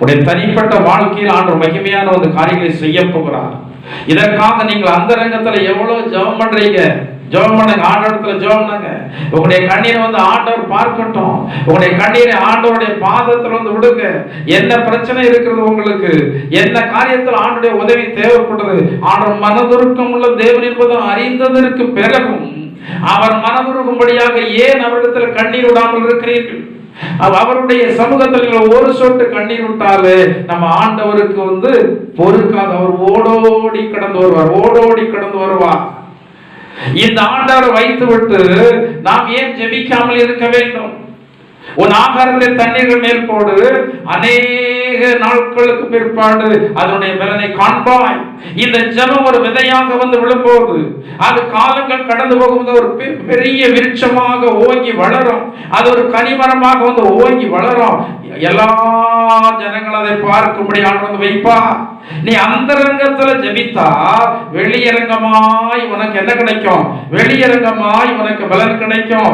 உடைய தனிப்பட்ட வாழ்க்கையில் ஆண்டவர் மகிமையான ஒரு காரியங்களை செய்ய போகிறார். இதற்காக நீங்கள் அந்தரங்கத்துல எவ்வளவு ஜெபம் பண்றீங்க, ஜெபம் பண்ணுங்க. ஆண்டவரத்துல ஜெபம் பண்ணுங்க. உங்களுடைய கண்ணீரை ஆண்டவர் பார்க்கட்டும். உங்களுடைய கண்ணீரை ஆண்டவருடைய பாதத்துல விடுங்க. என்ன பிரச்சனை இருக்கிறது, உங்களுக்கு என்ன காரியத்தில் ஆண்டவருடைய உதவி தேவைப்படுது, ஆண்டவர் மனதுருக்கம் உள்ள தேவன் என்பதை அறிந்ததற்கு பிறகும் அவர் மனதுருகும்படியாக ஏன் அவரிடத்தில் கண்ணீர் விடாமல் இருக்கிறீர்கள்? அவருடைய சமூகத்தில் நீங்கள் ஒரு சொட்டு கண்ணீர் விட்டாலே நம்ம ஆண்டவருக்கு பொறுக்காது. அவர் ஓடோடி கடந்து வருவார், ஓடோடி கடந்து வருவார். இந்த ஆண்டவரை வைத்து விட்டு நாம் ஏன் ஜெபிக்காமல் இருக்க வேண்டும்? உன் ஆகாரத்தை தண்ணீர்கள் மேல் போடு, அநேக நாட்களுக்கு பிற்பாடு அதனுடைய பலனை காண்பாய். இந்த ஜெபம் ஒரு விதையாக விழும்போது அது காலங்கள் கடந்து போகும்போது ஒரு பெரிய விருட்சமாக ஓங்கி வளரும். அது ஒரு கனிமரமாக ஓங்கி வளரும். எல்லா ஜனங்கள் அதை பார்க்கும்படி ஆண்டவர் வைப்பா. நீ அந்தரங்கத்துல ஜெபித்தா வெளியரங்கமாய் உனக்கு என்ன கிடைக்கும்? வெளியரங்கமாய் உனக்கு பலன் கிடைக்கும்.